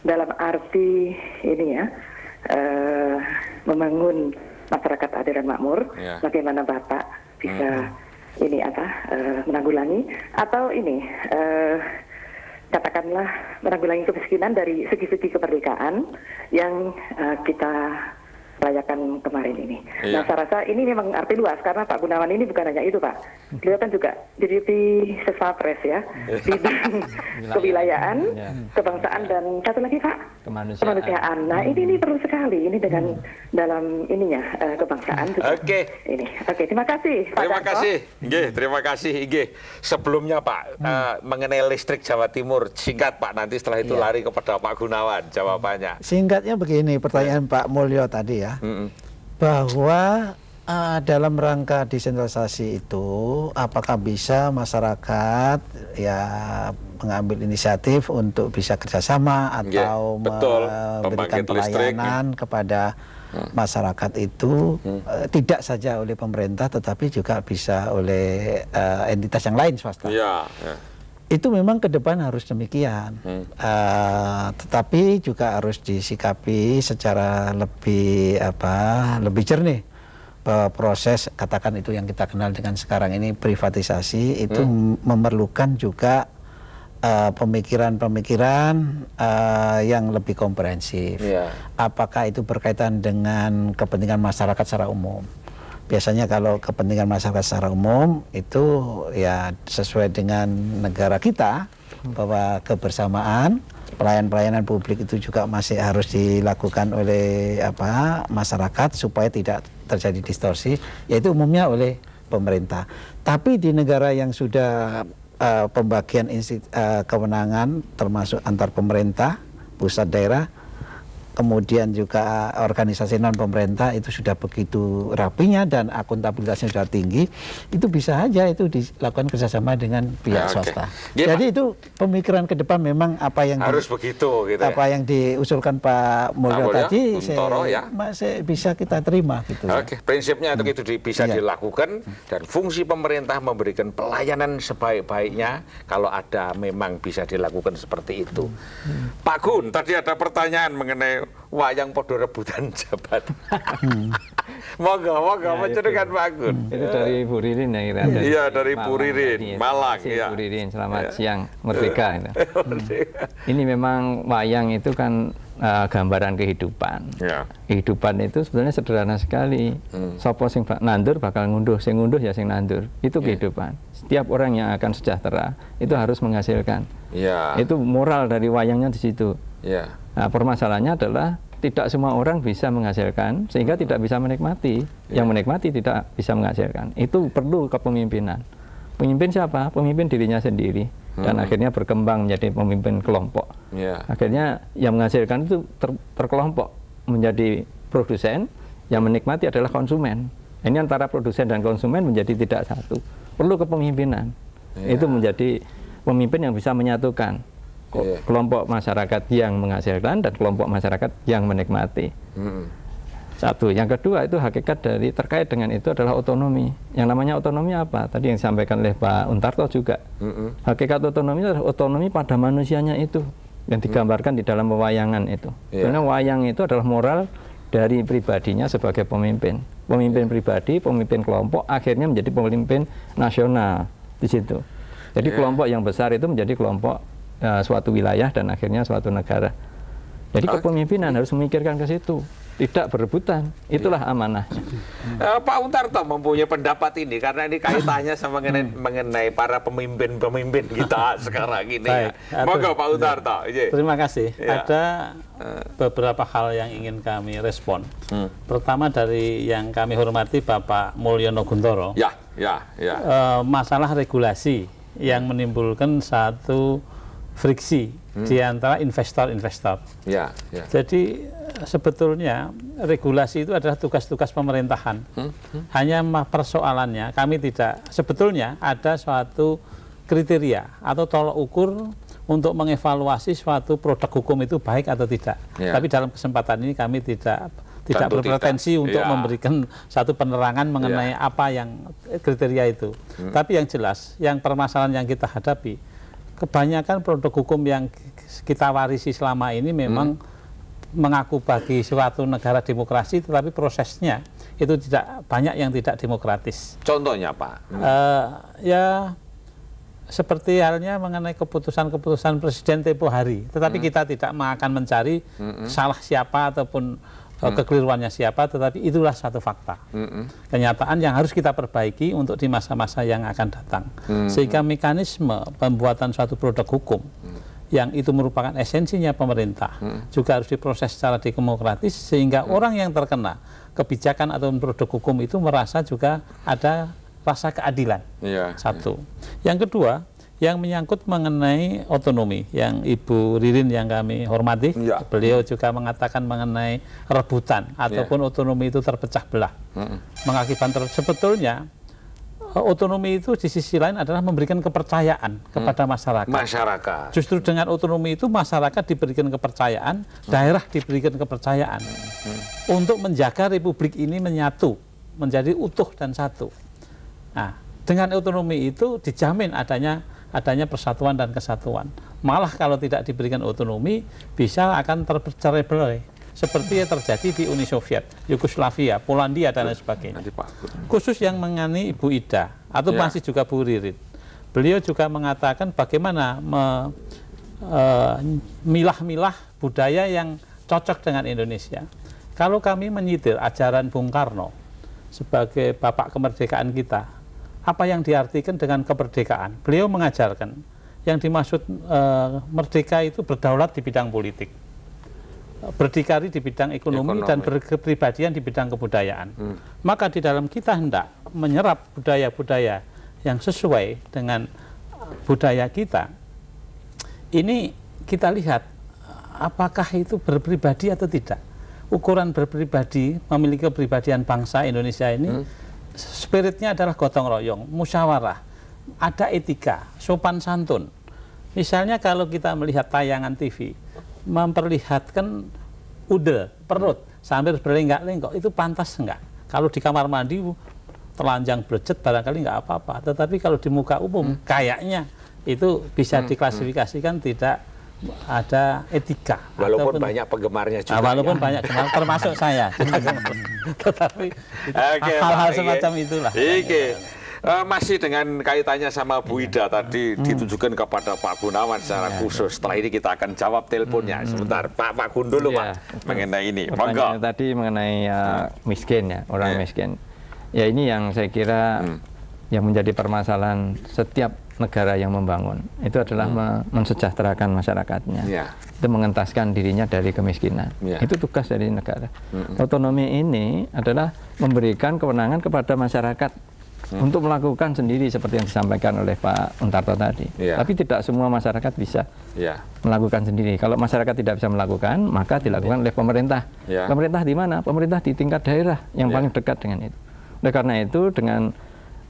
dalam arti ini ya, membangun masyarakat adil dan makmur. Ya. Bagaimana Bapak bisa ini menanggulangi atau ini katakanlah menanggulangi kemiskinan dari segi-segi kemerdekaan yang kita rayakan kemarin ini. Nah, saya rasa ini memang arti luas karena Pak Gunawan ini bukan hanya itu, Pak. Beliau kan juga Deputi Seswapres ya, bidang kewilayaan, kebangsaan, dan satu lagi Pak, kemanusiaan. Nah, ini perlu sekali ini dengan dalam ininya kebangsaan. Oke. Terima kasih Pak. Terima kasih. Terima kasih. Sebelumnya Pak, mengenai listrik Jawa Timur, singkat Pak, nanti setelah itu lari kepada Pak Gunawan jawabannya. Singkatnya begini, pertanyaan Pak Mulyo tadi ya, bahwa dalam rangka desentralisasi itu apakah bisa masyarakat ya mengambil inisiatif untuk bisa kerjasama atau memberikan pelayanan kepada masyarakat itu tidak saja oleh pemerintah tetapi juga bisa oleh entitas yang lain swasta. Itu memang ke depan harus demikian, tetapi juga harus disikapi secara lebih jernih bahwa proses, katakan itu yang kita kenal dengan sekarang ini privatisasi, itu memerlukan juga pemikiran-pemikiran yang lebih komprehensif. Apakah itu berkaitan dengan kepentingan masyarakat secara umum? Biasanya kalau kepentingan masyarakat secara umum itu ya sesuai dengan negara kita, bahwa kebersamaan, pelayanan publik itu juga masih harus dilakukan oleh masyarakat supaya tidak terjadi distorsi, yaitu umumnya oleh pemerintah. Tapi di negara yang sudah pembagian kewenangan termasuk antar pemerintah, pusat, daerah, kemudian juga organisasi non pemerintah itu sudah begitu rapinya dan akuntabilitasnya sudah tinggi, itu bisa aja itu dilakukan kerjasama dengan pihak swasta. Jadi itu pemikiran ke depan memang apa yang harus begitu gitu ya. Apa yang diusulkan Pak Mulyo tadi masih bisa kita terima gitu. Prinsipnya itu bisa dilakukan dan fungsi pemerintah memberikan pelayanan sebaik-baiknya kalau ada memang bisa dilakukan seperti itu. Pak Gun, tadi ada pertanyaan mengenai wayang podo rebutan jabatan. Moga menceritakan Pak Agun. Itu dari Bu Ririn ya kira. Iya, dari Bu Ririn, Malang. Bu Ririn, selamat siang, Merdeka. Ini memang wayang itu kan gambaran kehidupan. Kehidupan itu sebenarnya sederhana sekali. Sopo sing nandur bakal ngunduh, sing ngunduh ya sing nandur. Itu kehidupan. Setiap orang yang akan sejahtera itu harus menghasilkan. Itu moral dari wayangnya di situ. Nah, permasalahannya adalah tidak semua orang bisa menghasilkan sehingga tidak bisa menikmati. Yang menikmati tidak bisa menghasilkan. Itu perlu kepemimpinan. Pemimpin siapa? Pemimpin dirinya sendiri dan akhirnya berkembang menjadi pemimpin kelompok. Akhirnya yang menghasilkan itu terkelompok menjadi produsen, yang menikmati adalah konsumen. Ini antara produsen dan konsumen menjadi tidak satu. Perlu kepemimpinan. Itu menjadi pemimpin yang bisa menyatukan kelompok masyarakat yang menghasilkan dan kelompok masyarakat yang menikmati. Satu. Yang kedua itu hakikat dari terkait dengan itu adalah otonomi. Yang namanya otonomi apa? Tadi yang disampaikan oleh Pak Untarto juga. Hakikat otonomi adalah otonomi pada manusianya itu yang digambarkan di dalam pewayangan itu. Karena wayang itu adalah moral dari pribadinya sebagai pemimpin. Pemimpin pribadi, pemimpin kelompok, akhirnya menjadi pemimpin nasional di situ. Jadi kelompok yang besar itu menjadi kelompok suatu wilayah dan akhirnya suatu negara. Jadi kepemimpinan harus memikirkan ke situ, tidak berebutan. Itulah amanahnya. Pak Untarto mempunyai pendapat ini karena ini kaitannya sama mengenai para pemimpin kita sekarang ini. Moga Pak Untarto. Terima kasih. Ada beberapa hal yang ingin kami respon. Pertama dari yang kami hormati Bapak Mulyono Guntoro. Masalah regulasi yang menimbulkan satu friksi di antara investor-investor. Jadi sebetulnya regulasi itu adalah tugas-tugas pemerintahan. Hanya persoalannya kami tidak, sebetulnya ada suatu kriteria atau tolok ukur untuk mengevaluasi suatu produk hukum itu baik atau tidak. Tapi dalam kesempatan ini kami tidak berpretensi untuk memberikan satu penerangan mengenai apa yang kriteria itu. Tapi yang jelas, yang permasalahan yang kita hadapi, kebanyakan produk hukum yang kita warisi selama ini memang mengaku bagi suatu negara demokrasi, tetapi prosesnya itu tidak banyak yang tidak demokratis. Contohnya Pak? Ya seperti halnya mengenai keputusan-keputusan presiden tempo hari, tetapi kita tidak akan mencari salah siapa ataupun kekeliruannya siapa, tetapi itulah satu fakta. Kenyataan yang harus kita perbaiki untuk di masa-masa yang akan datang. Sehingga mekanisme pembuatan suatu produk hukum yang itu merupakan esensinya pemerintah juga harus diproses secara demokratis sehingga orang yang terkena kebijakan atau produk hukum itu merasa juga ada rasa keadilan. Satu. Yang kedua, yang menyangkut mengenai otonomi yang Ibu Ririn yang kami hormati, beliau juga mengatakan mengenai rebutan ataupun otonomi itu terpecah belah. Mengakibatkan sebetulnya otonomi itu di sisi lain adalah memberikan kepercayaan kepada masyarakat. Justru dengan otonomi itu masyarakat diberikan kepercayaan, daerah diberikan kepercayaan untuk menjaga republik ini menyatu, menjadi utuh dan satu. Nah, dengan otonomi itu dijamin adanya persatuan dan kesatuan. Malah kalau tidak diberikan otonomi bisa akan tercerai-berai seperti yang terjadi di Uni Soviet, Yugoslavia, Polandia dan lain sebagainya. Khusus yang mengenai Ibu Ida atau masih juga Bu Ririn, beliau juga mengatakan bagaimana milah-milah budaya yang cocok dengan Indonesia. Kalau kami menyitir ajaran Bung Karno sebagai bapak kemerdekaan kita, apa yang diartikan dengan kemerdekaan? Beliau mengajarkan yang dimaksud merdeka itu berdaulat di bidang politik, berdikari di bidang ekonomi dan berkepribadian di bidang kebudayaan. Maka di dalam kita hendak menyerap budaya-budaya yang sesuai dengan budaya kita, ini kita lihat apakah itu berpribadi atau tidak. Ukuran berpribadi, memiliki kepribadian bangsa Indonesia ini, spiritnya adalah gotong royong, musyawarah, ada etika, sopan santun. Misalnya kalau kita melihat tayangan TV, memperlihatkan udel, perut, sambil berlenggak-lenggok, itu pantas enggak? Kalau di kamar mandi, telanjang blejet barangkali enggak apa-apa. Tetapi kalau di muka umum, kayaknya itu bisa diklasifikasikan tidak ada etika. Walaupun banyak penggemarnya juga. Walaupun banyak penggemar, termasuk saya. Tetapi hal-hal semacam itulah. Masih dengan kaitannya sama Bu Ida tadi ditujukan kepada Pak Gunawan secara khusus. Setelah ini kita akan jawab teleponnya. Sebentar, Pak Gun dulu Pak, mengenai ini. Pertanyaan tadi mengenai miskin ya, orang miskin. Ya ini yang saya kira yang menjadi permasalahan setiap negara yang membangun. Itu adalah mensejahterakan masyarakatnya. Itu mengentaskan dirinya dari kemiskinan. Itu tugas dari negara. Otonomi ini adalah memberikan kewenangan kepada masyarakat untuk melakukan sendiri seperti yang disampaikan oleh Pak Untarto tadi. Tapi tidak semua masyarakat bisa melakukan sendiri. Kalau masyarakat tidak bisa melakukan, maka dilakukan oleh pemerintah. Pemerintah di mana? Pemerintah di tingkat daerah yang paling dekat dengan itu. Oleh karena itu, dengan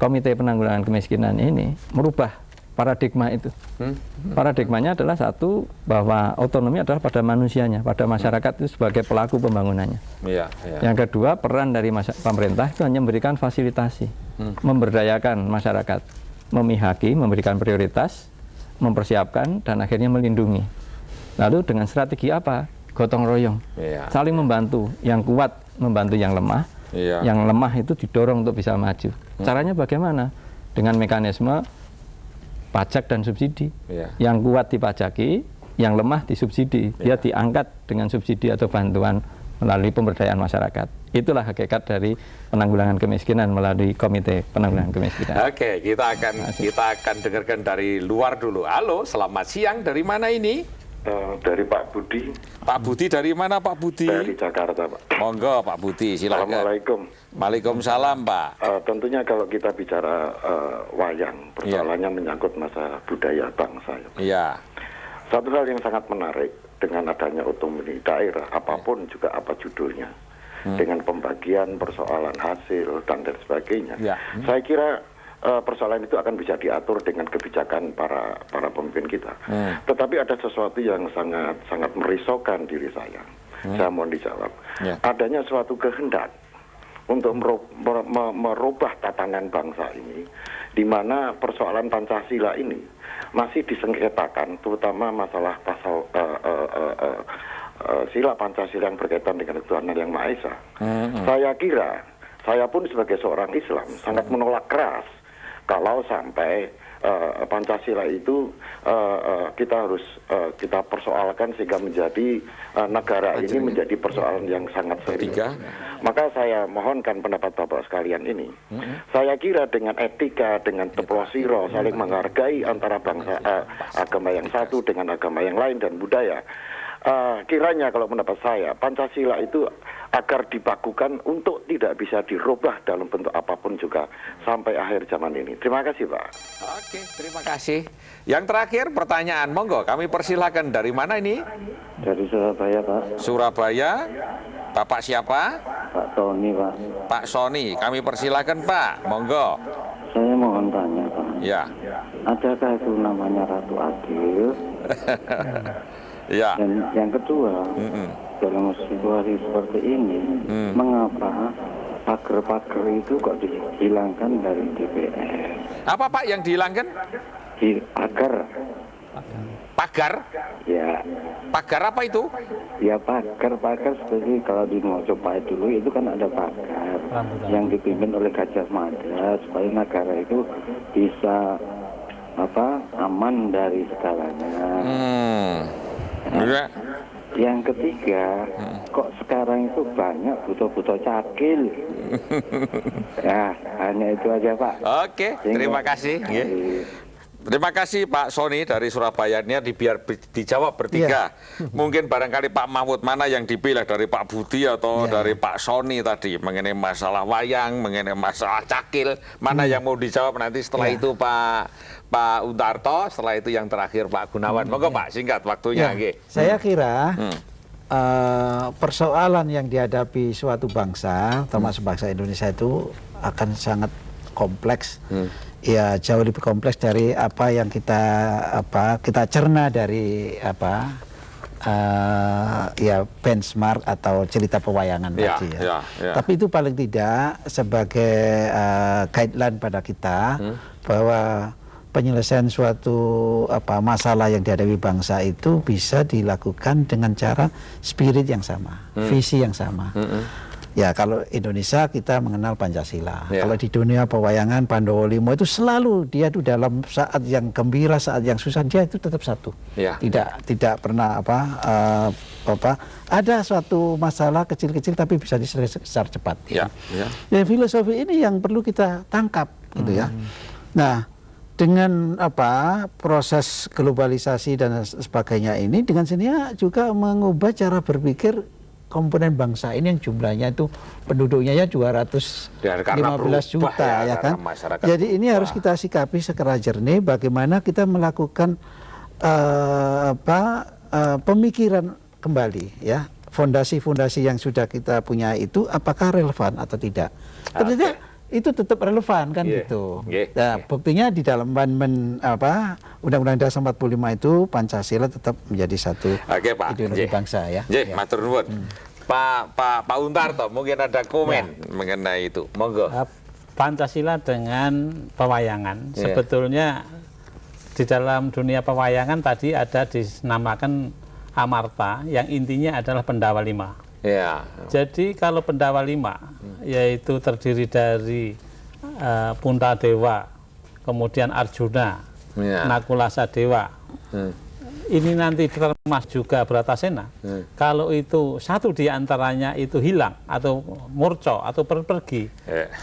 Komite Penanggulangan Kemiskinan ini merubah paradigma itu. Paradigmanya adalah satu, bahwa otonomi adalah pada manusianya, pada masyarakat itu sebagai pelaku pembangunannya. Yang kedua, peran dari pemerintah itu hanya memberikan fasilitasi, memberdayakan masyarakat, memihaki, memberikan prioritas, mempersiapkan, dan akhirnya melindungi. Lalu dengan strategi apa? Gotong royong, saling membantu, yang kuat membantu yang lemah, yang lemah itu didorong untuk bisa maju. Caranya bagaimana? Dengan mekanisme pajak dan subsidi. Yang kuat dipajaki, yang lemah disubsidi. Dia diangkat dengan subsidi atau bantuan melalui pemberdayaan masyarakat. Itulah hakikat dari penanggulangan kemiskinan melalui Komite Penanggulangan Kemiskinan. Oke, kita akan dengarkan dari luar dulu. Halo, selamat siang. Dari mana ini? Dari Pak Budi. Pak Budi dari mana Pak Budi? Dari Jakarta Pak. Monggo Pak Budi, silakan. Assalamualaikum. Waalaikumsalam Pak. Tentunya kalau kita bicara wayang, persoalannya menyangkut masa budaya bangsa. Satu hal yang sangat menarik dengan adanya otonomi daerah, apapun juga apa judulnya, dengan pembagian persoalan hasil dan lain sebagainya. Saya kira persoalan itu akan bisa diatur dengan kebijakan para pemimpin kita. Tetapi ada sesuatu yang sangat merisaukan diri saya. Saya mohon dijawab. Adanya suatu kehendak untuk merubah tatanan bangsa ini, di mana persoalan Pancasila ini masih disengketakan, terutama masalah pasal sila Pancasila yang berkaitan dengan ketuhanan yang Maha Esa. Saya kira, saya pun sebagai seorang Islam sangat menolak keras kalau sampai Pancasila itu kita harus kita persoalkan sehingga menjadi negara ini menjadi persoalan yang sangat serius. Maka saya mohonkan pendapat Bapak sekalian ini. Saya kira dengan etika, dengan teplosiro, saling menghargai antara bangsa agama yang satu dengan agama yang lain dan budaya. Kiranya kalau pendapat saya, Pancasila itu agar dibakukan untuk tidak bisa dirubah dalam bentuk apapun juga sampai akhir zaman ini. Terima kasih Pak. Oke, terima kasih. Yang terakhir pertanyaan, monggo kami persilakan. Dari mana ini? Dari Surabaya Pak. Surabaya. Bapak siapa? Pak Sony Pak. Pak Sony, kami persilakan Pak, monggo. Saya mohon tanya Pak. Ya. Adakah itu namanya Ratu Adil? Ya. Dan yang kedua, dalam situasi seperti ini, mengapa pagar-pagar itu kok dihilangkan dari DPR? Apa Pak yang dihilangkan? Pagar. Pagar? Ya. Pagar apa itu? Ya pagar seperti kalau di Mojopahit dulu itu kan ada pagar yang dipimpin oleh Gajah Mada supaya negara itu bisa aman dari segalanya. Yang ketiga, kok sekarang itu banyak buto-buto cakil. Ya, hanya itu aja Pak. Oke, terima kasih. Terima kasih Pak Sony dari Surabaya. Ini biar dijawab bertiga. Mungkin barangkali Pak Mahfud mana yang dipilih, dari Pak Budi atau dari Pak Sony tadi mengenai masalah wayang, mengenai masalah cakil. Mana yang mau dijawab nanti setelah itu Pak Untarto, setelah itu yang terakhir Pak Gunawan. Monggo Pak, singkat waktunya. Saya kira persoalan yang dihadapi suatu bangsa, termasuk bangsa Indonesia itu akan sangat kompleks. Ya jauh lebih kompleks dari apa yang kita cerna dari ya benchmark atau cerita pewayangan tadi ya. Tapi itu paling tidak sebagai guideline pada kita bahwa penyelesaian suatu masalah yang dihadapi bangsa itu bisa dilakukan dengan cara spirit yang sama, visi yang sama. Ya kalau Indonesia kita mengenal Pancasila. Kalau di dunia pewayangan Pandowo Limo itu selalu dia itu dalam saat yang gembira, saat yang susah dia itu tetap satu. Tidak pernah ada suatu masalah kecil-kecil tapi bisa diselesaikan secara cepat. Ya, filosofi ini yang perlu kita tangkap gitu ya. Nah, dengan proses globalisasi dan sebagainya ini dengan sini juga mengubah cara berpikir komponen bangsa ini yang jumlahnya itu penduduknya ya 215 juta ya kan. Jadi ini harus kita sikapi secara jernih bagaimana kita melakukan pemikiran kembali ya. Fondasi-fondasi yang sudah kita punya itu apakah relevan atau tidak. Ternyata itu tetap relevan kan gitu. Nah, buktinya di dalam amendmen Undang-Undang Dasar 45 itu Pancasila tetap menjadi satu ideologi bangsa ya. Matur nuwun. Pak Untarto mungkin ada komen mengenai itu. Monggo. Pancasila dengan pewayangan sebetulnya di dalam dunia pewayangan tadi ada dinamakan Amarta yang intinya adalah Pendawa Lima. Jadi kalau Pendawa Lima yaitu terdiri dari Puntadewa, kemudian Arjuna, Nakulasa Dewa, ini nanti termasuk juga Bratasena. Kalau itu satu di antaranya itu hilang atau murco atau pergi,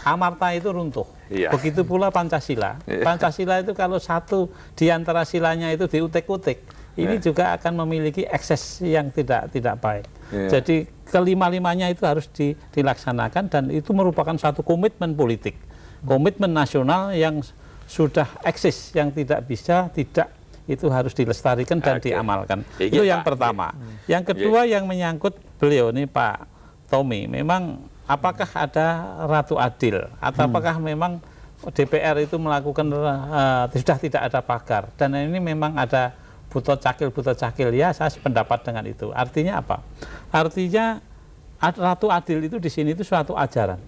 Amarta itu runtuh. Begitu pula Pancasila. Pancasila itu kalau satu di antara silanya itu diutek-utek, ini juga akan memiliki ekses yang tidak baik. Jadi kelima-limanya itu harus dilaksanakan dan itu merupakan satu komitmen politik, komitmen nasional yang sudah eksis, yang tidak bisa itu harus dilestarikan dan diamalkan. Itu yang pertama. Yang kedua yang menyangkut beliau ini Pak Tommy, memang apakah ada ratu adil atau apakah memang DPR itu melakukan sudah tidak ada pagar dan ini memang ada buto cakil ya, saya sependapat dengan itu. Artinya apa? Artinya ratu adil itu di sini itu suatu ajaran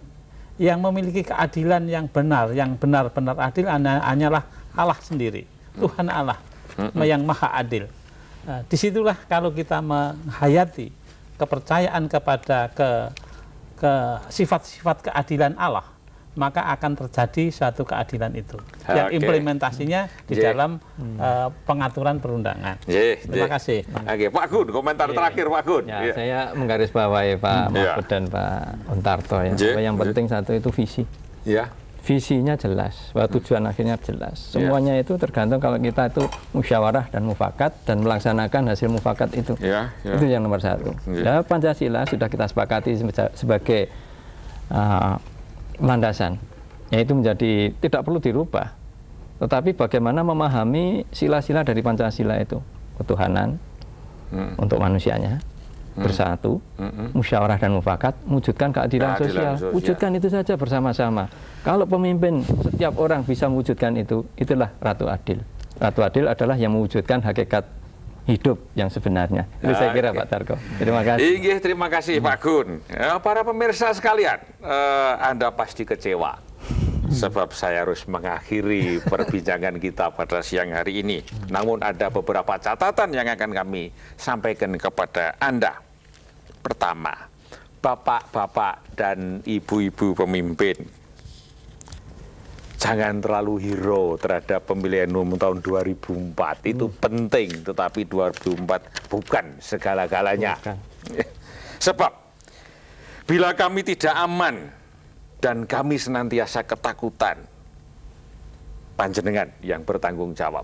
yang memiliki keadilan yang benar-benar adil hanyalah Allah sendiri, Tuhan Allah yang maha adil. Disitulah kalau kita menghayati kepercayaan kepada sifat-sifat keadilan Allah, maka akan terjadi suatu keadilan itu yang implementasinya di dalam pengaturan perundangan. Terima kasih. Pak Gun, komentar terakhir Pak Gun. Saya menggarisbawahi Pak Mahfud dan Pak Untarto ya. Yang penting satu itu visi. Visinya jelas, tujuan akhirnya jelas. Semuanya itu tergantung kalau kita itu musyawarah dan mufakat dan melaksanakan hasil mufakat itu. Itu yang nomor satu. Ya, Pancasila sudah kita sepakati sebagai landasan, yaitu menjadi tidak perlu dirubah, tetapi bagaimana memahami sila-sila dari Pancasila itu, ketuhanan untuk manusianya, bersatu, musyawarah dan mufakat, wujudkan keadilan sosial, wujudkan itu saja bersama-sama. Kalau pemimpin setiap orang bisa mewujudkan itu, itulah Ratu Adil. Ratu Adil adalah yang mewujudkan hakikat hidup yang sebenarnya. Itu saya kira Pak Tarko. Terima kasih. Terima kasih Pak Gun. Para pemirsa sekalian, Anda pasti kecewa sebab saya harus mengakhiri perbincangan kita pada siang hari ini. Namun ada beberapa catatan yang akan kami sampaikan kepada Anda. Pertama, bapak-bapak dan ibu-ibu pemimpin, jangan terlalu hero terhadap pemilihan umum tahun 2004. Itu penting, tetapi 2004 bukan segala-galanya. Sebab, bila kami tidak aman dan kami senantiasa ketakutan, panjenengan yang bertanggung jawab.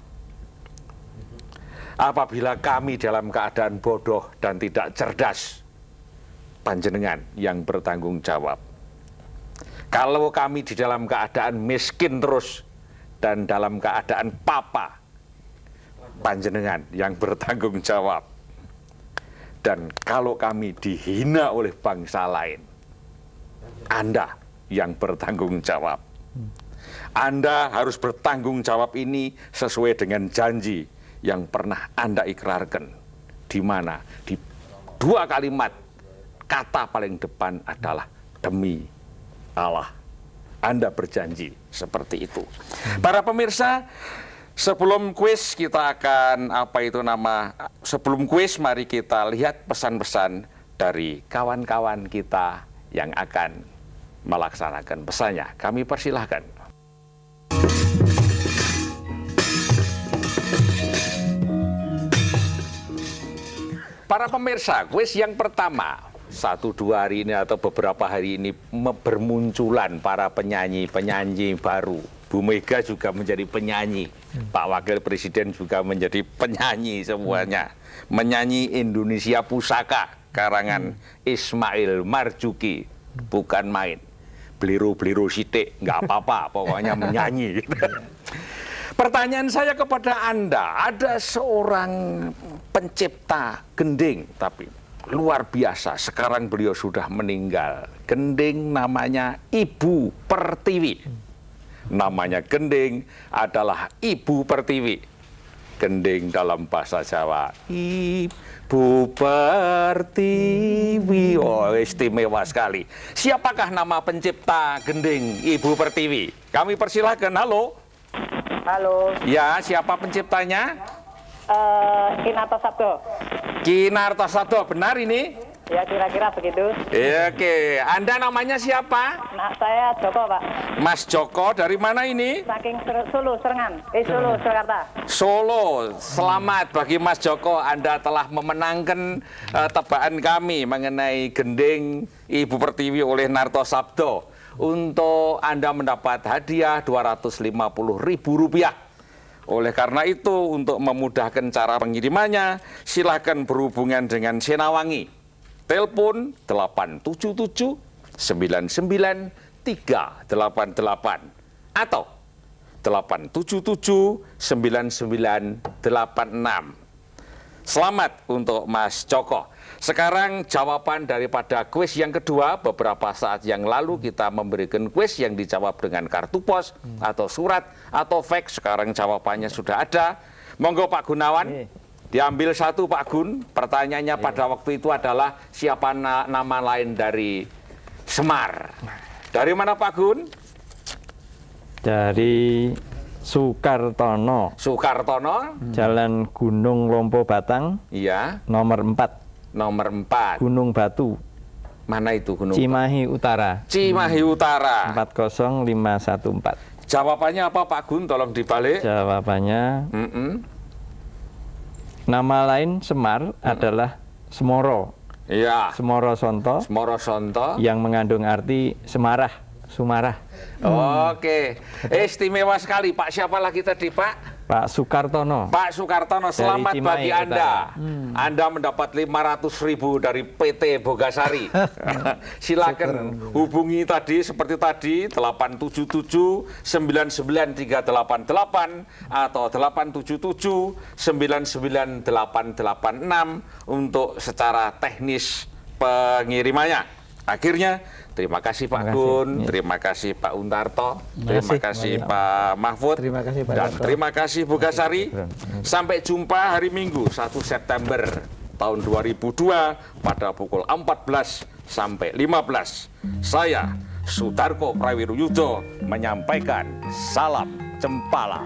Apabila kami dalam keadaan bodoh dan tidak cerdas, panjenengan yang bertanggung jawab. Kalau kami di dalam keadaan miskin terus dan dalam keadaan papa, panjenengan yang bertanggung jawab. Dan kalau kami dihina oleh bangsa lain, Anda yang bertanggung jawab. Anda harus bertanggung jawab ini sesuai dengan janji yang pernah Anda ikrarkan. Di mana? Di dua kalimat, kata paling depan adalah demi Allah. Anda berjanji seperti itu. Para pemirsa, Sebelum kuis kita akan sebelum kuis mari kita lihat pesan-pesan dari kawan-kawan kita yang akan melaksanakan pesannya. Kami persilahkan. Para pemirsa, kuis yang pertama, 1-2 hari ini atau beberapa hari ini bermunculan para penyanyi-penyanyi baru. Bu Mega juga menjadi penyanyi, Pak Wakil Presiden juga menjadi penyanyi semuanya. Menyanyi Indonesia Pusaka, karangan Ismail Marzuki, bukan main. Beliru-beliru sitik, nggak apa-apa, pokoknya menyanyi. Pertanyaan saya kepada Anda, ada seorang pencipta gending, tapi luar biasa, sekarang beliau sudah meninggal. Gending namanya Ibu Pertiwi. Namanya gending adalah Ibu Pertiwi. Gending dalam bahasa Jawa, Ibu Pertiwi. Oh, istimewa sekali. Siapakah nama pencipta gending Ibu Pertiwi? Kami persilahkan. Halo. Halo. Ya, siapa penciptanya? Kinarto Sabdo. Kinarto Sabdo, benar ini? Ya, kira-kira begitu. Oke, Anda namanya siapa? Nah, saya Joko, Pak. Mas Joko, dari mana ini? Saking Solo, Serengan. Solo, Jakarta. Solo, selamat bagi Mas Joko. Anda telah memenangkan tebakan kami mengenai gending Ibu Pertiwi oleh Narto Sabdo. Untuk Anda mendapat hadiah Rp250.000. Oleh karena itu, untuk memudahkan cara pengirimannya, silakan berhubungan dengan Senawangi. Telepon 877 99 388 atau 877 9986. Selamat untuk Mas Joko. Sekarang jawaban daripada kuis yang kedua. Beberapa saat yang lalu kita memberikan kuis yang dijawab dengan kartu pos atau surat atau fax. Sekarang jawabannya sudah ada. Monggo Pak Gunawan. Diambil satu Pak Gun. Pertanyaannya pada waktu itu adalah siapa nama lain dari Semar. Dari mana Pak Gun? Dari Sukartono. Sukartono. Jalan Gunung Lompo Batang. Iya. Nomor 4. Nomor 4. Gunung Batu. Mana itu Gunung? Cimahi Utara. Cimahi Utara. 40514. Jawabannya apa Pak Gun? Tolong dibalik. Jawabannya. Nama lain Semar adalah Semoro. Iya. Semoro Sonto. Semoro Sonto. Yang mengandung arti semarah, sumarah. Oke. Istimewa sekali. Pak siapa lagi tadi Pak? Pak Sukartono. Pak Sukartono, selamat bagi Anda. Anda mendapat 500.000 dari PT Bogasari. Silakan hubungi tadi seperti tadi 877 99388 atau 877 99886 untuk secara teknis pengirimannya. Akhirnya terima kasih Pak Gun, terima kasih Pak Untarto, terima kasih Pak Mahfud, dan terima kasih Bogasari. Sampai jumpa hari Minggu 1 September tahun 2002 pada pukul 14 sampai 15. Saya Sudarko Prawiruyudo menyampaikan salam Cempala.